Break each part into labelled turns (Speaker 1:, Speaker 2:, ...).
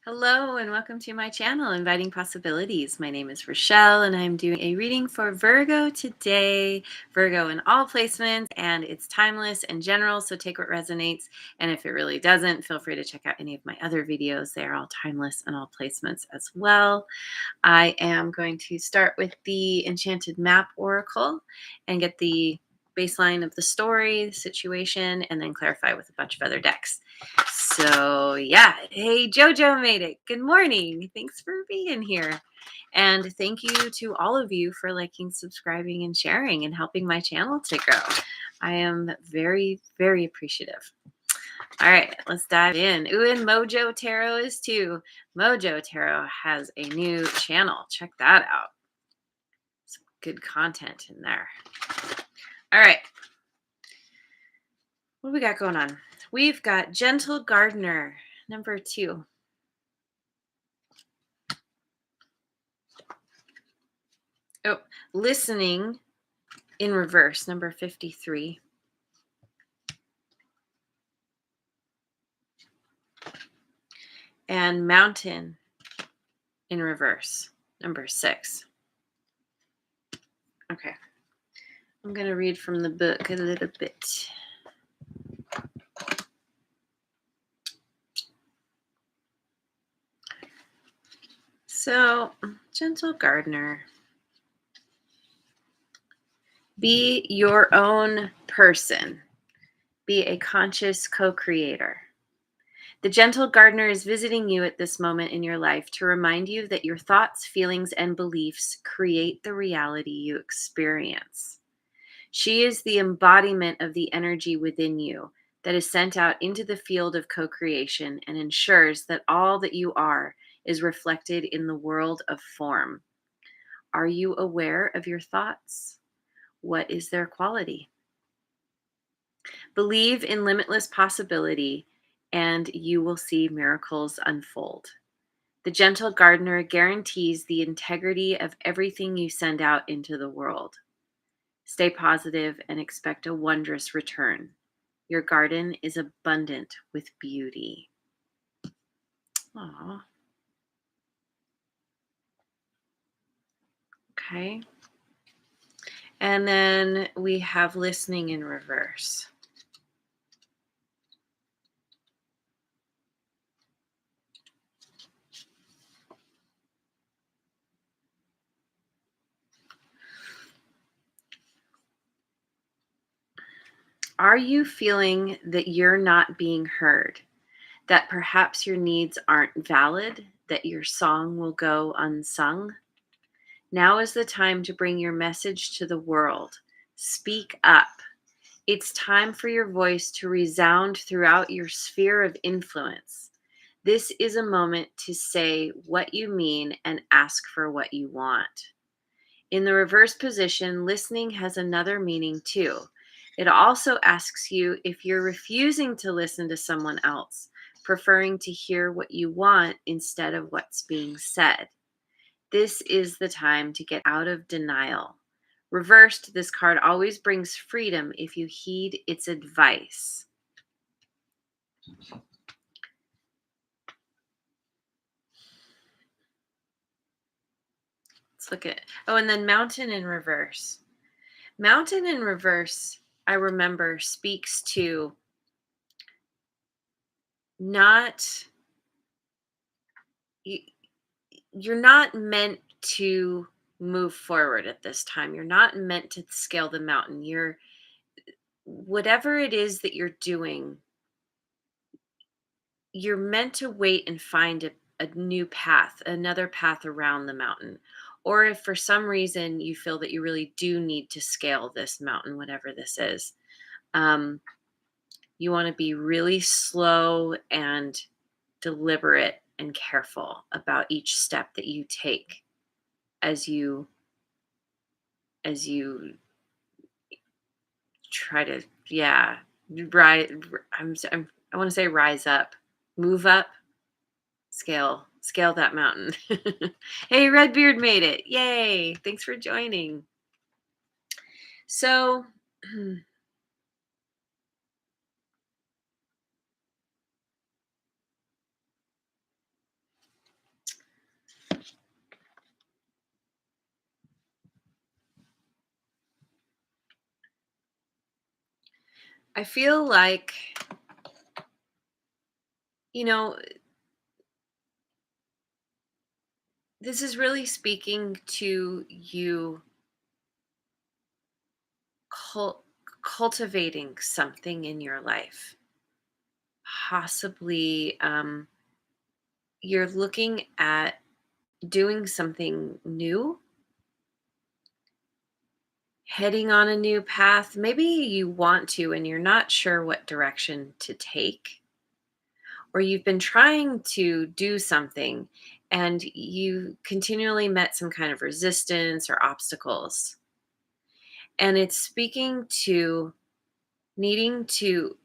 Speaker 1: Hello and welcome to my channel, Inviting Possibilities. My name is Rochelle and I'm doing a reading for Virgo today. Virgo in all placements, and it's timeless and general, so take what resonates. And if it really doesn't, feel free to check out any of my other videos. They're all timeless and all placements as well. I am going to start with the Enchanted Map Oracle and get the baseline of the story, the situation, and then clarify with a bunch of other decks. So yeah, hey, JoJo made it. Good morning. Thanks for being here. And thank you to all of you for liking, subscribing, and sharing and helping my channel to grow. I am very, very appreciative. All right, let's dive in. Ooh, and Mojo Tarot is too. Mojo Tarot has a new channel. Check that out. Some good content in there. All right. What do we got going on? We've got Gentle Gardener, number 2. Oh, Listening in reverse, number 53. And Mountain in reverse, number 6. Okay. I'm going to read from the book a little bit. So, Gentle Gardener. Be your own person. Be a conscious co-creator. The Gentle Gardener is visiting you at this moment in your life to remind you that your thoughts, feelings, and beliefs create the reality you experience. She is the embodiment of the energy within you that is sent out into the field of co-creation and ensures that all that you are is reflected in the world of form. Are you aware of your thoughts? What is their quality? Believe in limitless possibility, and you will see miracles unfold. The Gentle Gardener guarantees the integrity of everything you send out into the world. Stay positive and expect a wondrous return. Your garden is abundant with beauty. Aww. Okay. And then we have Listening in reverse. Are you feeling that you're not being heard? That perhaps your needs aren't valid? That your song will go unsung? Now is the time to bring your message to the world. Speak up. It's time for your voice to resound throughout your sphere of influence. This is a moment to say what you mean and ask for what you want. In the reverse position, listening has another meaning too. It also asks you if you're refusing to listen to someone else, preferring to hear what you want instead of what's being said. This is the time to get out of denial. Reversed, this card always brings freedom if you heed its advice. Let's look at, and then Mountain in reverse. Mountain in reverse, I remember, speaks to not, you're not meant to move forward at this time. You're not meant to scale the mountain. Whatever it is that you're doing, you're meant to wait and find a new path, another path around the mountain. Or if for some reason you feel that you really do need to scale this mountain, whatever this is, you want to be really slow and deliberate and careful about each step that you take as you try to, rise. I want to say rise up, move up, scale that mountain. Hey, Redbeard made it. Yay. Thanks for joining. So I feel like, you know, this is really speaking to you cul- cultivating something in your life. Possibly, you're looking at doing something new, heading on a new path. Maybe you want to, and you're not sure what direction to take, or you've been trying to do something and you continually met some kind of resistance or obstacles. And it's speaking to needing to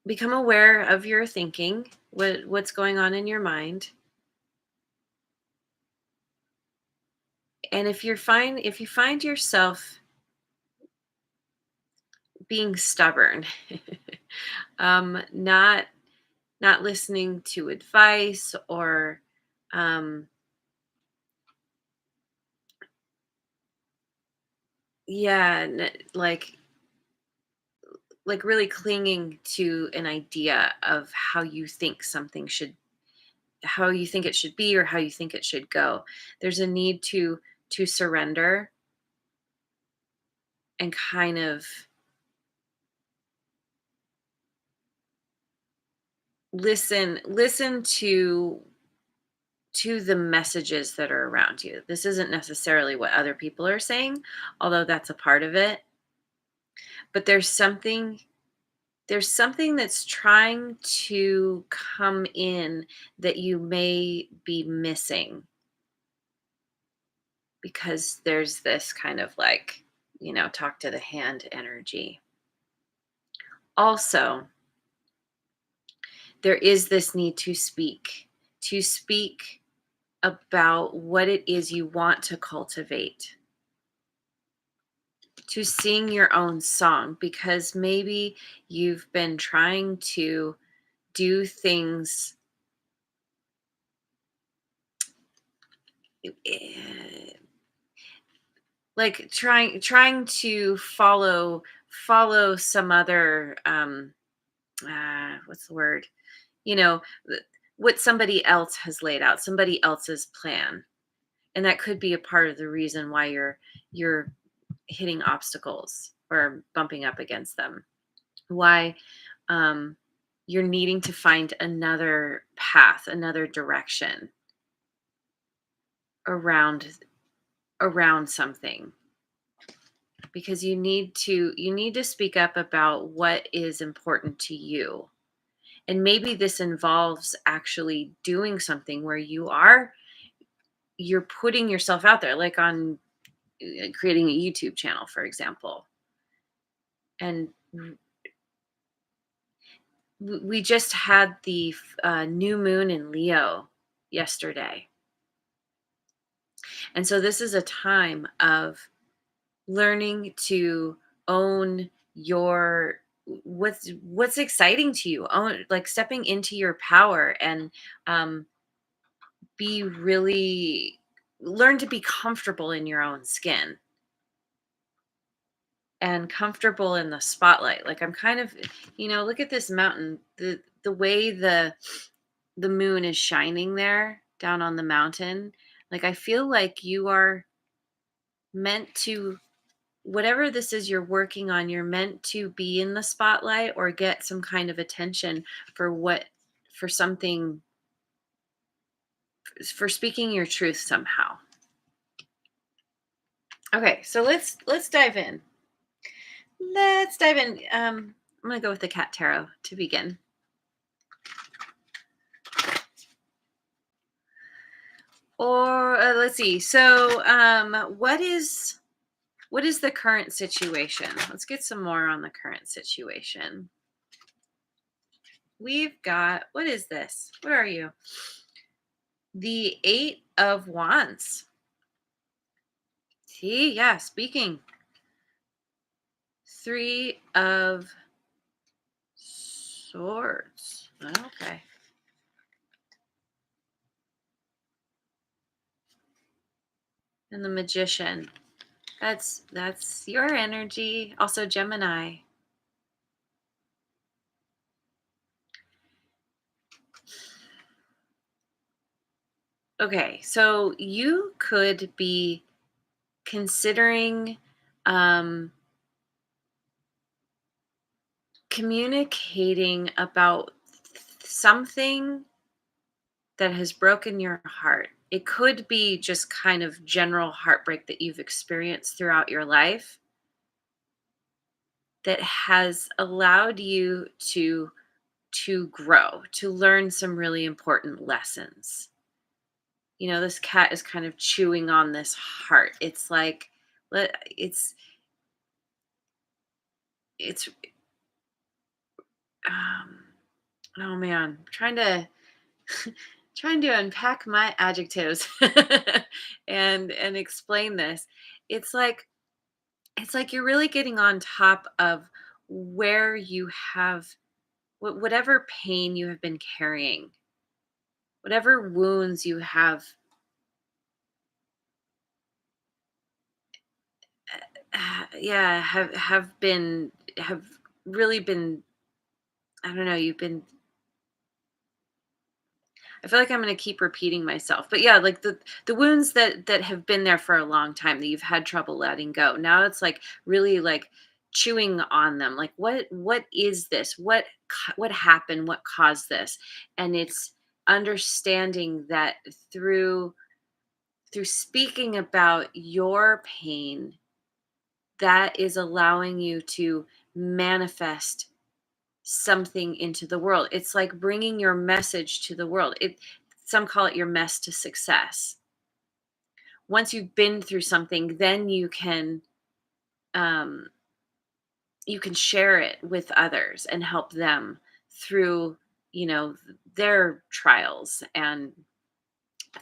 Speaker 1: become aware of your thinking, what's going on in your mind. And if you find yourself being stubborn, not listening to advice, or um, yeah, like really clinging to an idea of how you think it should be, or how you think it should go. There's a need to surrender and kind of listen to the messages that are around you. This isn't necessarily what other people are saying, although that's a part of it. But there's something that's trying to come in that you may be missing, because there's this kind of like, talk to the hand energy. Also, there is this need to speak about what it is you want to cultivate, to sing your own song, because maybe you've been trying to do things, eh, like trying to follow some other, what's the word, you know what somebody else has laid out, somebody else's plan. And that could be a part of the reason why you're hitting obstacles or bumping up against them, why um, you're needing to find another path, another direction around something, because you need to speak up about what is important to you. And maybe this involves actually doing something where you're putting yourself out there, like on creating a YouTube channel, for example. And we just had the new moon in Leo yesterday. And so this is a time of learning to own your what's exciting to you, own, like stepping into your power, and um, be really learn to be comfortable in your own skin and comfortable in the spotlight. Like I'm kind of, look at this mountain, the way the moon is shining there down on the mountain. Like I feel like you are meant to, whatever this is you're working on, you're meant to be in the spotlight or get some kind of attention for something, for speaking your truth somehow. Okay, so let's dive in. Let's dive in. I'm gonna go with the cat tarot to begin. Or let's see. So, what is the current situation? Let's get some more on the current situation. We've got, what is this? What are you? The 8 of Wands. See, yeah, speaking. 3 of Swords. Okay. And the Magician. That's your energy. Also Gemini. Okay, so you could be considering um, communicating about something that has broken your heart. It could be just kind of general heartbreak that you've experienced throughout your life that has allowed you to grow, to learn some really important lessons. This cat is kind of chewing on this heart. It's like it's um oh man, trying to unpack my adjectives and explain this. It's like it's like you're really getting on top of where you have whatever pain you have been carrying, whatever wounds you have yeah, have really been, I don't know, you've been, I feel like I'm going to keep repeating myself. But yeah, like the wounds that have been there for a long time that you've had trouble letting go. Now it's like really like chewing on them. Like what is this? What happened? What caused this? And it's understanding that through speaking about your pain, that is allowing you to manifest something into the world. It's like bringing your message to the world. Some call it your mess to success. Once you've been through something, then um, you can share it with others and help them through their trials and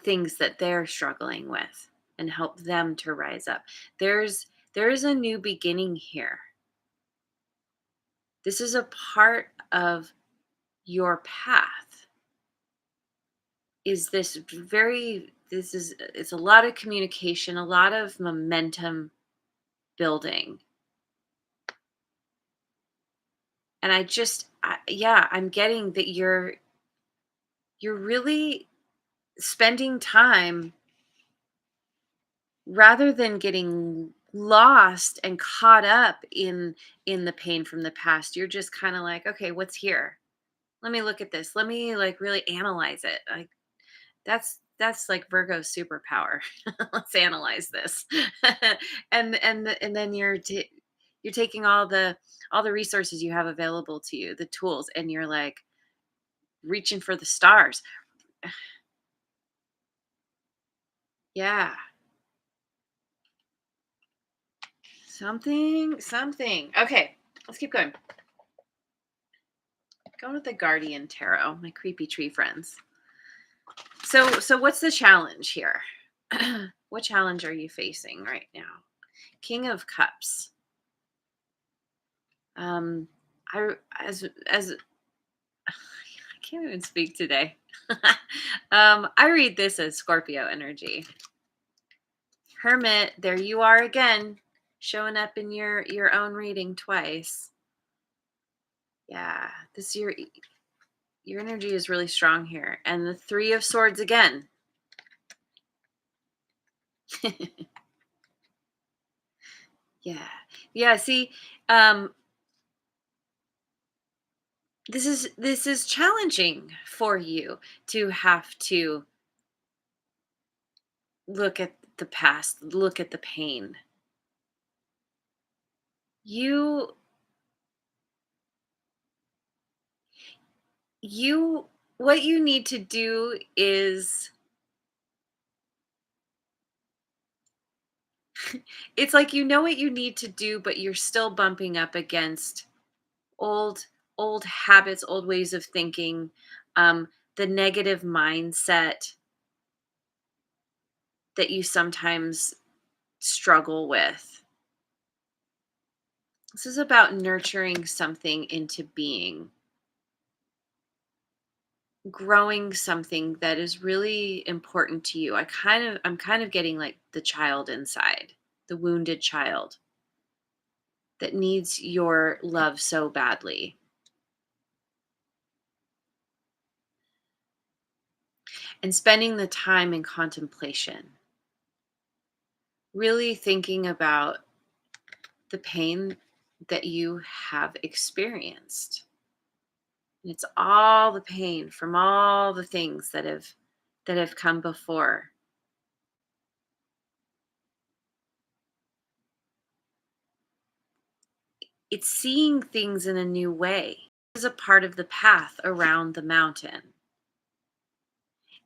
Speaker 1: things that they're struggling with, and help them to rise up. There is a new beginning here. This is a part of your path. Is this very this is It's a lot of communication, a lot of momentum building. And yeah, I'm getting that you're really spending time, rather than getting lost and caught up in the pain from the past. You're just kind of like, okay, what's here? Let me look at this. Let me like really analyze it. Like that's like Virgo's superpower. Let's analyze this. And then you're taking all the resources you have available to you, the tools, and you're like reaching for the stars. Yeah. Something. Okay, let's keep going. Going with the Guardian Tarot, my creepy tree friends. So what's the challenge here? What challenge are you facing right now? King of Cups. Um, I as I can't even speak today. I read this as Scorpio energy. Hermit, there you are again, showing up in your own reading twice. Yeah, this your energy is really strong here, and the Three of Swords again. Yeah, yeah. See, um, this is challenging for you to have to look at the past, look at the pain. You you what you need to do is, it's like you know what you need to do, but you're still bumping up against old old habits, old ways of thinking, um, the negative mindset that you sometimes struggle with. This is about nurturing something into being, growing something that is really important to you. I'm kind of getting like the child inside, the wounded child that needs your love so badly. and spending the time in contemplation, really thinking about the pain that you have experienced. And it's all the pain from all the things that have come before. It's seeing things in a new way. This is a part of the path around the mountain,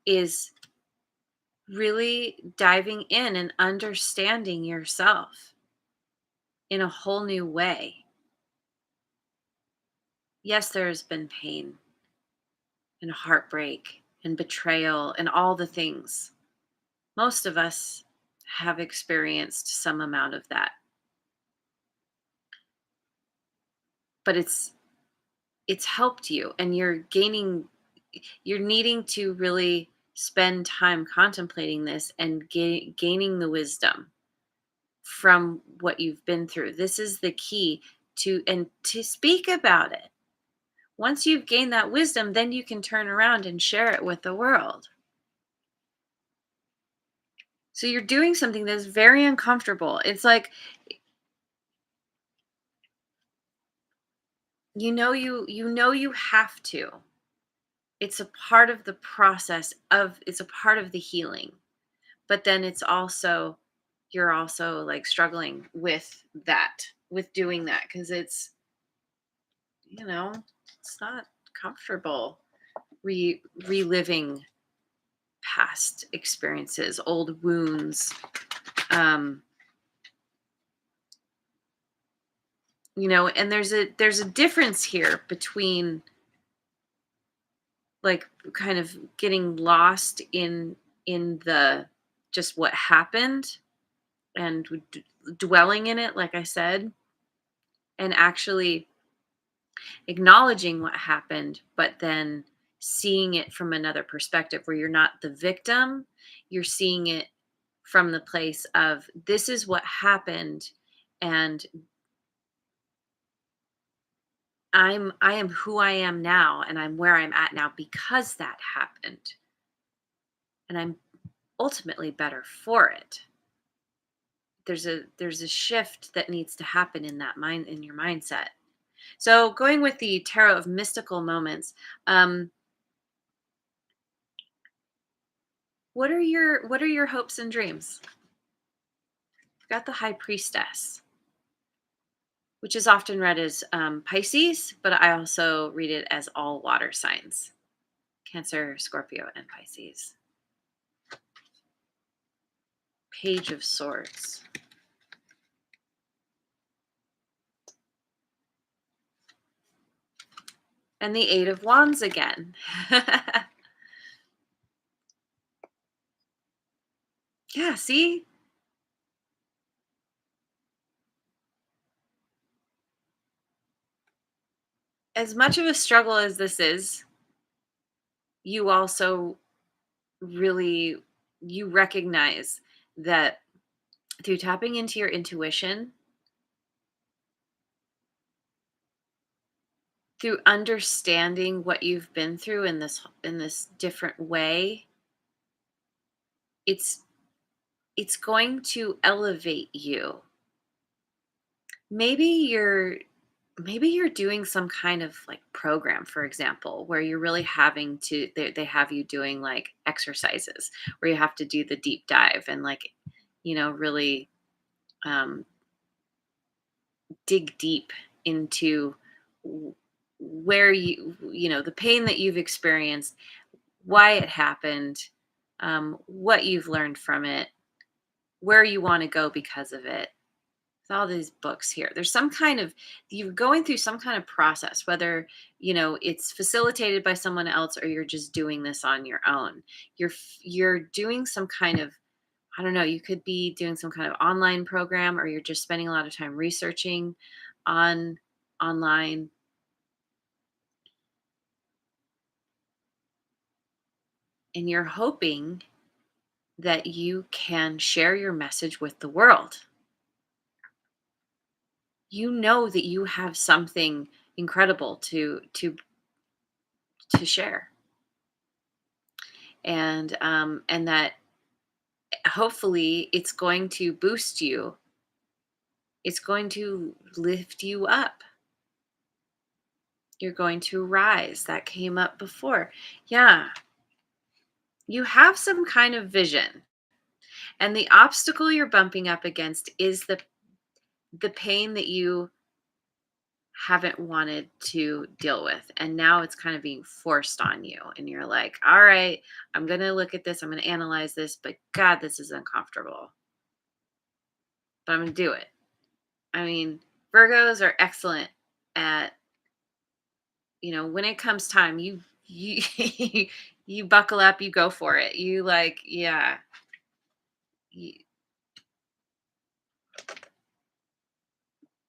Speaker 1: is really diving in and understanding yourself in a whole new way. Yes, there has been pain and heartbreak and betrayal and all the things. Most of us have experienced some amount of that. But it's helped you, and you're needing to really spend time contemplating this and gaining the wisdom from what you've been through. This is the key to speak about it. Once you've gained that wisdom, then you can turn around and share it with the world. So you're doing something that's very uncomfortable. It's like, you have to. It's a part of the process of it's a part of the healing. But then you're also like struggling with doing that, because you know, it's not comfortable reliving past experiences, old wounds. um and there's a difference here between, like, kind of getting lost in the just what happened and dwelling in it, like I said, and actually acknowledging what happened, but then seeing it from another perspective where you're not the victim. You're seeing it from the place of, this is what happened, and I am who I am now, and I'm where I'm at now because that happened, and I'm ultimately better for it. There's a shift that needs to happen in your mindset. So going with the tarot of mystical moments, um, what are your hopes and dreams? You've got the High Priestess, which is often read as Pisces, but I also read it as all water signs: Cancer, Scorpio, and Pisces. Page of Swords. And the Eight of Wands again. Yeah, see? As much of a struggle as this is, you also really you recognize that through tapping into your intuition, through understanding what you've been through in this different way, it's it's going to elevate you. Maybe you're maybe you're doing some kind of like program, for example, where you're really having to they have you doing like exercises where you have to do the deep dive and, like, really um, dig deep into w- where the pain that you've experienced, why it happened, what you've learned from it, where you want to go because of it. With all these books here, there's some kind of you're going through some kind of process, whether it's facilitated by someone else or you're just doing this on your own. You're doing some kind of, I don't know, you could be doing some kind of online program, or you're just spending a lot of time researching on online, and you're hoping that you can share your message with the world. You know that you have something incredible to share. and that hopefully it's going to boost you. It's going to lift you up. You're going to rise. That came up before. Yeah, you have some kind of vision. And the obstacle you're bumping up against is the pain that you haven't wanted to deal with. And now it's kind of being forced on you. And you're like, all right, I'm going to look at this. I'm going to analyze this. But God, this is uncomfortable. But I'm going to do it. I mean, Virgos are excellent at, when it comes time, you you buckle up, you go for it. You like, yeah. You,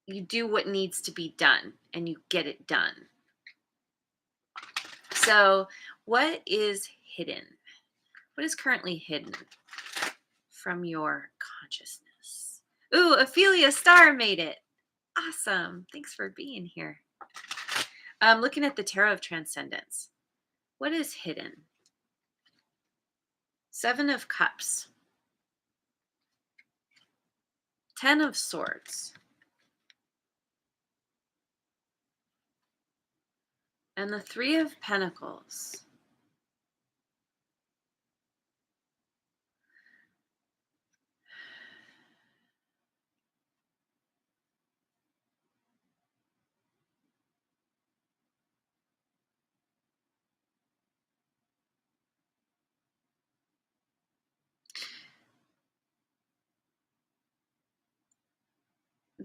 Speaker 1: you do what needs to be done and you get it done. So, what is hidden? What is currently hidden from your consciousness? Ooh, Ophelia Star made it. Awesome. Thanks for being here. Looking at the Tarot of Transcendence. What is hidden? Seven of Cups. 10 of Swords. And the Three of Pentacles.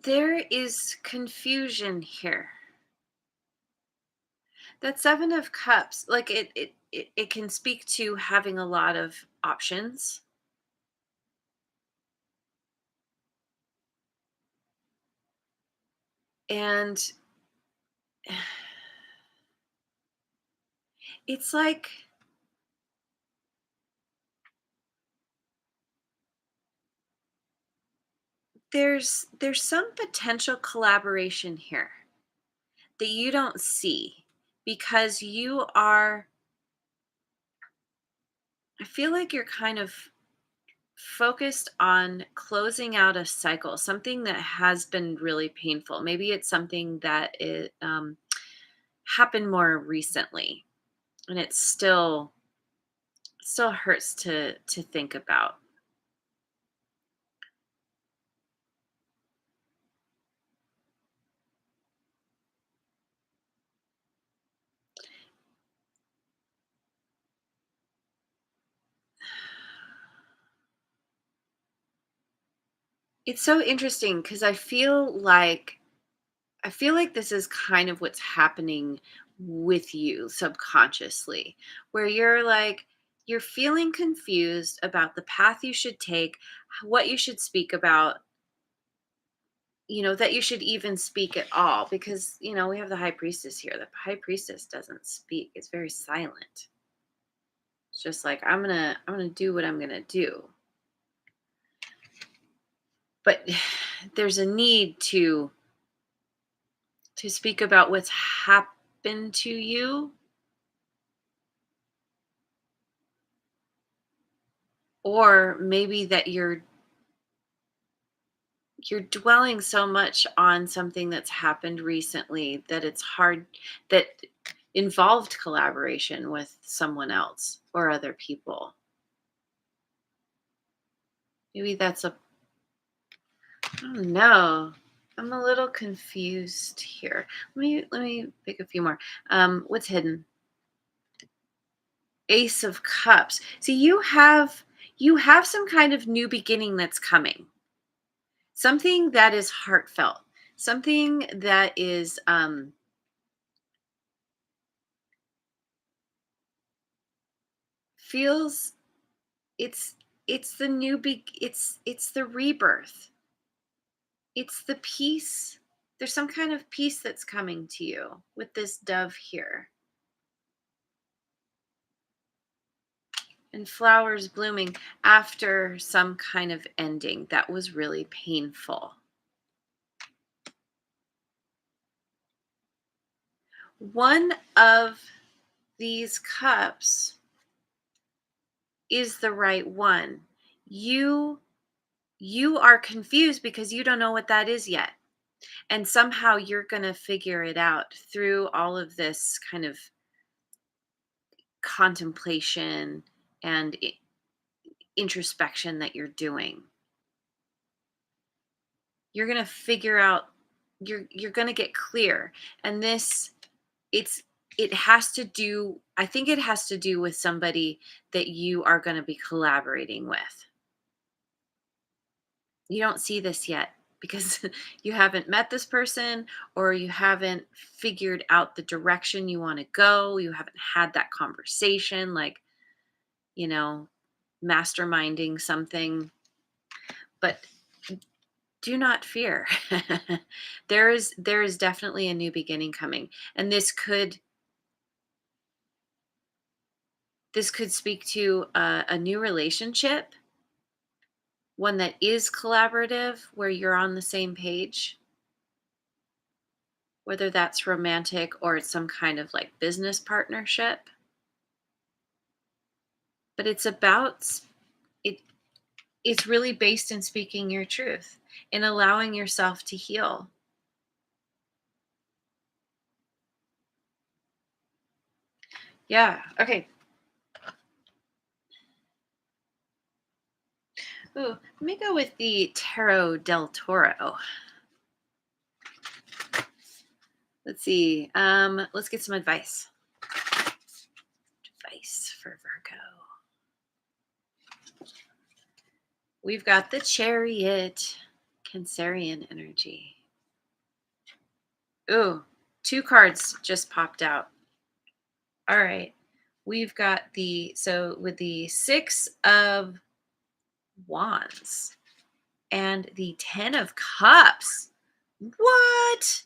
Speaker 1: There is confusion here. That Seven of Cups, like it can speak to having a lot of options. And it's like there's some potential collaboration here that you don't see because I feel like you're kind of focused on closing out a cycle, something that has been really painful. Maybe it's something that it happened more recently, and it still hurts to think about. It's so interesting because I feel like this is kind of what's happening with you subconsciously, where you're feeling confused about the path you should take, what you should speak about, that you should even speak at all, because, we have the high priestess here. The high priestess doesn't speak. It's very silent. It's just like, I'm going to do what I'm going to do. But there's a need to speak about what's happened to you, or maybe that you're dwelling so much on something that's happened recently that it's hard, that involved collaboration with someone else or other people. Maybe that's I don't know. I'm a little confused here. Let me pick a few more. What's hidden? Ace of Cups. See, you have some kind of new beginning that's coming. Something that is heartfelt. Something that is feels it's the it's the rebirth. It's the peace. There's some kind of peace that's coming to you with this dove here. And flowers blooming after some kind of ending that was really painful. One of these cups is the right one. You are confused because you don't know what that is yet. And somehow you're going to figure it out through all of this kind of contemplation and introspection that you're doing. You're going to figure out, you're going to get clear. And this, it has to do, I think it has to do with somebody that you are going to be collaborating with. You don't see this yet because you haven't met this person, or you haven't figured out the direction you want to go. You haven't had that conversation, like, masterminding something. But do not fear. There is definitely a new beginning coming, and this could speak to a new relationship, one that is collaborative, where you're on the same page, whether that's romantic or it's some kind of like business partnership. But it it's really based in speaking your truth, in allowing yourself to heal. Yeah. Okay. Ooh, let me go with the Tarot del Toro. Let's see. Let's get some advice. Advice for Virgo. We've got the Chariot, Cancerian energy. Ooh, 2 cards just popped out. All right. We've got with the 6 of Wands and the 10 of Cups. What?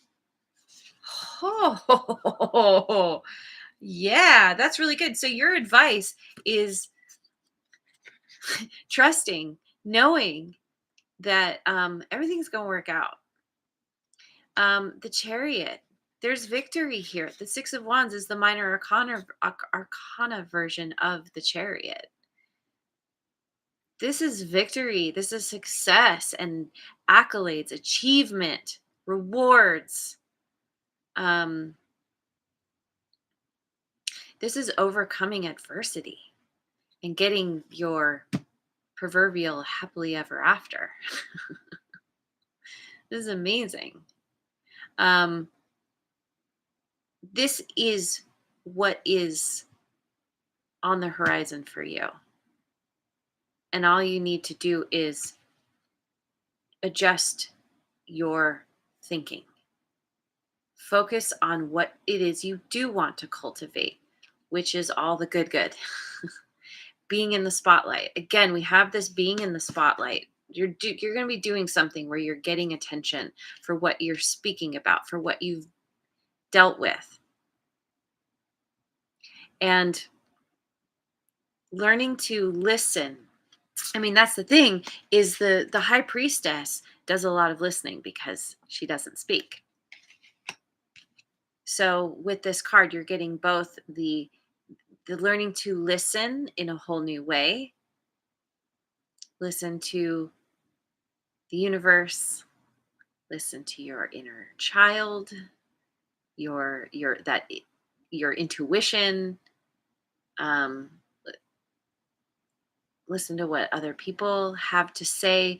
Speaker 1: Oh, yeah, that's really good. So your advice is trusting, knowing that everything's going to work out. The Chariot, there's victory here. The 6 of Wands is the minor arcana version of the Chariot. This is victory. This is success and accolades, achievement, rewards. This is overcoming adversity and getting your proverbial happily ever after. This is amazing. This is what is on the horizon for you. And all you need to do is adjust your thinking. Focus on what it is you do want to cultivate, which is all the good. Being in the spotlight. Again, we have this being in the spotlight. You're going to be doing something where you're getting attention for what you're speaking about, for what you've dealt with. And learning to listen. I mean, that's the thing, is the high priestess does a lot of listening because she doesn't speak. So with this card, you're getting both the learning to listen in a whole new way. Listen to the universe, listen to your inner child, your intuition, listen to what other people have to say,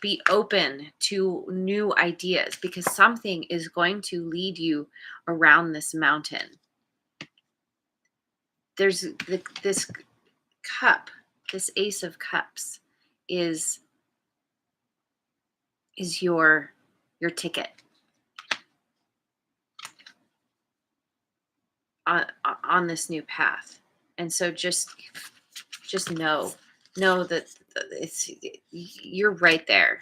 Speaker 1: be open to new ideas, because something is going to lead you around this mountain. There's this cup, this Ace of Cups is your ticket on this new path. And so just know that you're right there.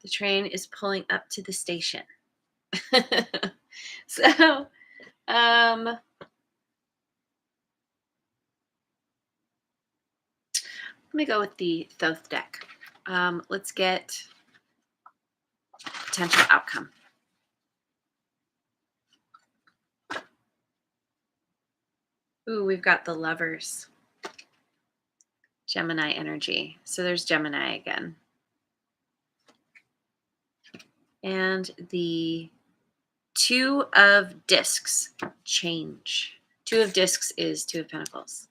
Speaker 1: The train is pulling up to the station. So let me go with the Thoth deck. Let's get potential outcome. Ooh, we've got the Lovers, Gemini energy. So there's Gemini again. And the Two of Discs, change. Two of Discs is Two of Pentacles.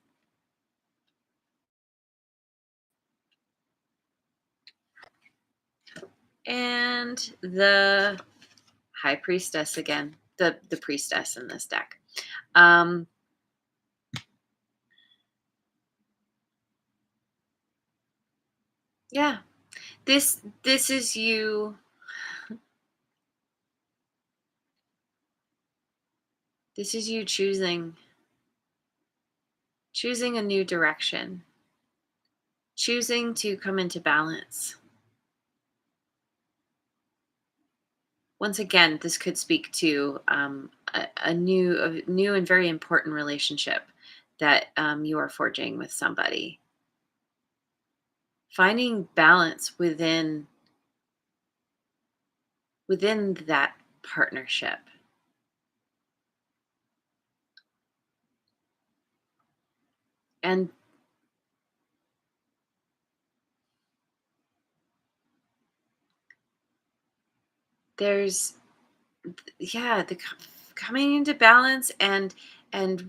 Speaker 1: And the High Priestess again, the priestess in this deck. Yeah, this is you. This is you choosing a new direction, choosing to come into balance. Once again, this could speak to a new and very important relationship that you are forging with somebody. Finding balance within that partnership. And there's the coming into balance and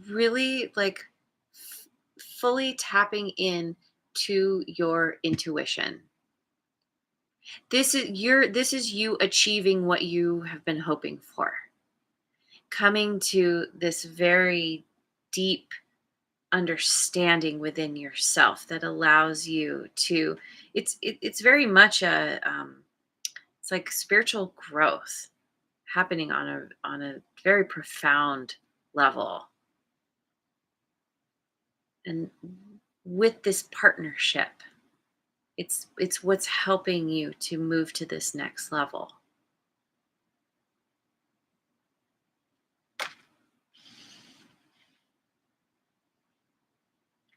Speaker 1: really like fully tapping in to your intuition. This is you achieving what you have been hoping for, coming to this very deep understanding within yourself that allows you to it's very much a it's like spiritual growth happening on a very profound level. And with this partnership, it's what's helping you to move to this next level.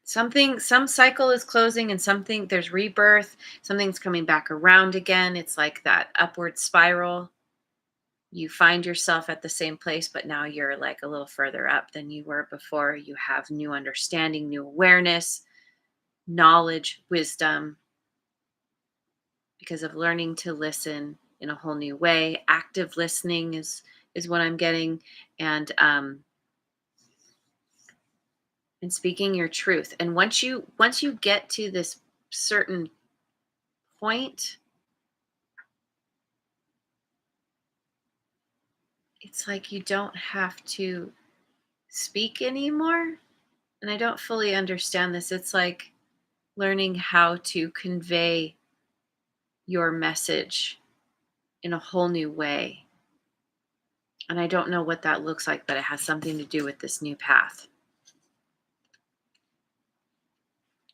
Speaker 1: Some cycle is closing and there's rebirth, something's coming back around again. It's like that upward spiral. You find yourself at the same place, but now you're like a little further up than you were before. You have new understanding, new awareness, knowledge, wisdom, because of learning to listen in a whole new way. Active listening is what I'm getting, and speaking your truth. And once you get to this certain point, it's like you don't have to speak anymore. And I don't fully understand this. It's like learning how to convey your message in a whole new way. And I don't know what that looks like, but it has something to do with this new path.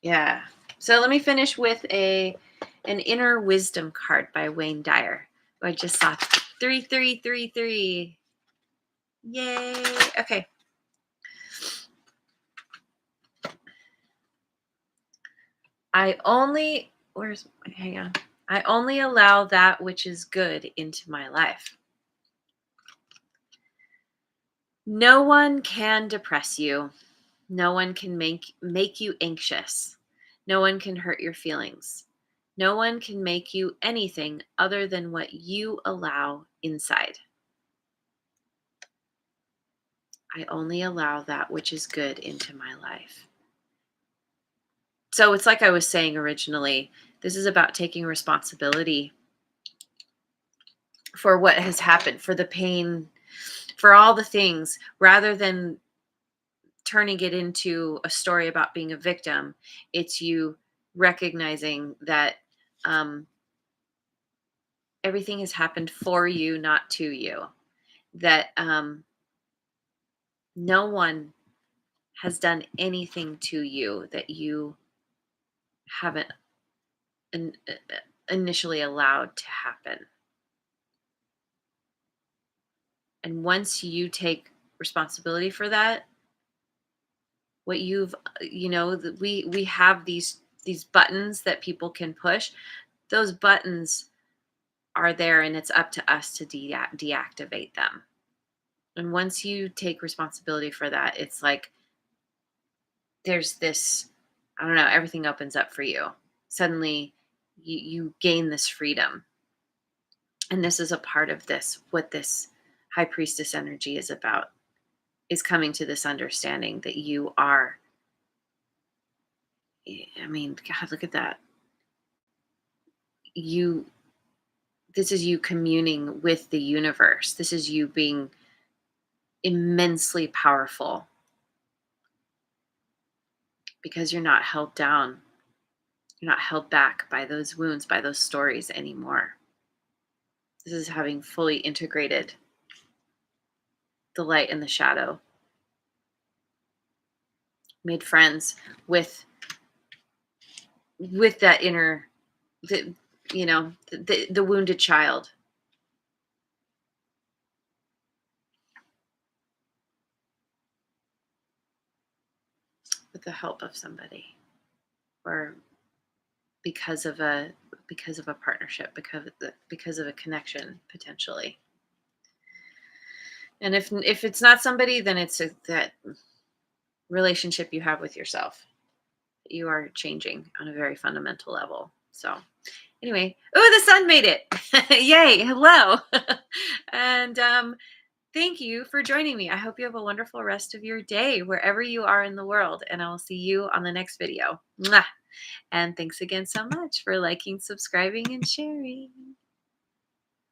Speaker 1: Yeah. So let me finish with an inner wisdom card by Wayne Dyer. I just saw 3333. Yay. Okay. I only allow that which is good into my life. No one can depress you. No one can make you anxious. No one can hurt your feelings. No one can make you anything other than what you allow inside. I only allow that which is good into my life. So it's like I was saying originally, this is about taking responsibility for what has happened, for the pain, for all the things, rather than turning it into a story about being a victim. It's you recognizing that everything has happened for you, not to you. That no one has done anything to you that you haven't initially allowed to happen. And once you take responsibility for that, what we have these buttons that people can push. Those buttons are there, and it's up to us to deactivate them. And once you take responsibility for that, it's like there's this, I don't know, everything opens up for you. Suddenly you gain this freedom. And this is a part of this, what this high priestess energy is about, is coming to this understanding that you are, I mean, God, look at that. You, this is you communing with the universe. This is you being immensely powerful because you're not held down. You're not held back by those wounds, by those stories anymore. This is having fully integrated the light and the shadow, made friends with that inner, the, the wounded child. With the help of somebody, or because of a partnership, because of a connection potentially. And if it's not somebody, then it's that relationship you have with yourself. You are changing on a very fundamental level. So anyway, oh, the sun made it. Yay, hello. And thank you for joining me. I hope you have a wonderful rest of your day wherever you are in the world, and I will see you on the next video. Mwah. And thanks again so much for liking, subscribing, and sharing.